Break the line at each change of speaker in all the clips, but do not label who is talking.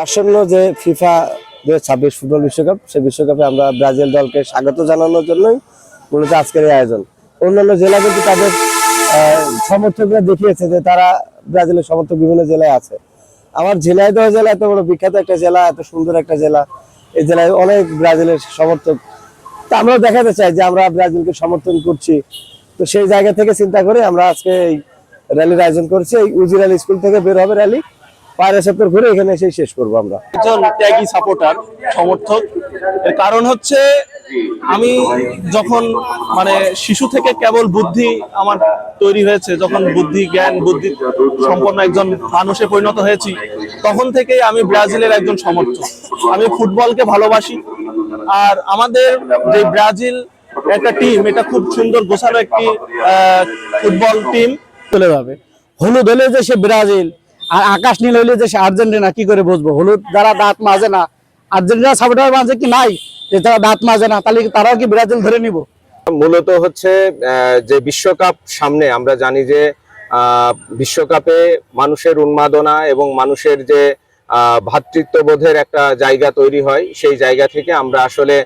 আসন্ন যে FIFA 2026 football বিশ্বকাপ, সেই বিশ্বকাপে আমরা ব্রাজিল দলকে স্বাগত জানানোর জন্যই মূলত আজকের এই আয়োজন। অন্যান্য জেলা কিন্তু তাদের সমর্থকরা দেখিয়েছে যে তারা ব্রাজিলের সমর্থক বিভিন্ন জেলায় আছে। আমার ঝিনাইদহ জেলা এত বড় বিখ্যাত একটা জেলা, এত সুন্দর একটা জেলা, এই জেলায় অনেক ব্রাজিলের সমর্থক। তা আমরা দেখাতে চাই যে আমরা ব্রাজিলকে সমর্থন করছি। তো সেই জায়গা থেকে চিন্তা করে আমরা আজকে এই র্যালির আয়োজন করছি। এই উজিরাল স্কুল থেকে বের হবে র্যালি, পায়রা সেপ্টর ঘুরে এখানে এসে শেষ করবো আমরা।
একজন ত্যাগী সাপোর্টার, সমর্থক। এর কারণ হচ্ছে আমি যখন শিশু থেকে কেবল বুদ্ধি আমার তৈরি হয়েছে, যখন বুদ্ধি জ্ঞান বুদ্ধি সম্পন্ন একজন মানুষে পরিণত হয়েছি, তখন থেকেই আমি ব্রাজিলের একজন সমর্থক। আমি ফুটবলকে ভালোবাসি। আর আমাদের যে ব্রাজিল একটা টিম, এটা খুব সুন্দর গোছানো একটি ফুটবল টিম।
চলে যাবে হলুদ হলে যে সে ব্রাজিল, আর আকাশ নীল হইলে যে সে আর্জেন্টিনা, কি করে বুঝবো? হলুদ যারা দাঁত মাজে না, আর্জেন্টিনা সাপোর্টার মাঝে কি নাই যে যারা দাঁত মাজে না, তাহলে তারাও কি ব্রাজিল ধরে নিব?
মূলত হচ্ছে যে বিশ্বকাপ সামনে, আমরা জানি যে বিশ্বকাপে মানুষের উন্মাদনা এবং মানুষের যে ভ্রাতৃত্ববোধের একটা জায়গা তৈরি হয়, সেই জায়গা থেকে আমরা আসলে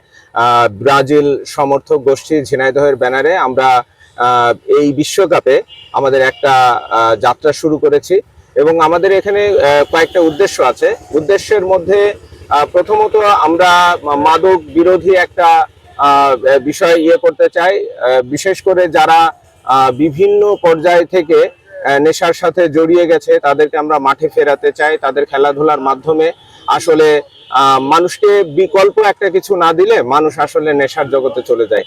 ব্রাজিল সমর্থক গোষ্ঠী ঝিনাইদহের ব্যানারে আমরা এই বিশ্বকাপে আমাদের একটা যাত্রা শুরু করেছি। এবং আমাদের এখানে কয়েকটা উদ্দেশ্য আছে। উদ্দেশ্যের মধ্যে প্রথমত আমরা মাদক বিরোধী একটা বিষয় করতে চাই। বিশেষ করে যারা বিভিন্ন পর্যায় থেকে নেশার সাথে জড়িয়ে গেছে, তাদেরকে আমরা মাঠে ফেরাতে চাই। তাদের খেলাধুলার মাধ্যমে আসলে মানুষকে বিকল্প একটা কিছু না দিলে মানুষ আসলে নেশার জগতে চলে যায়।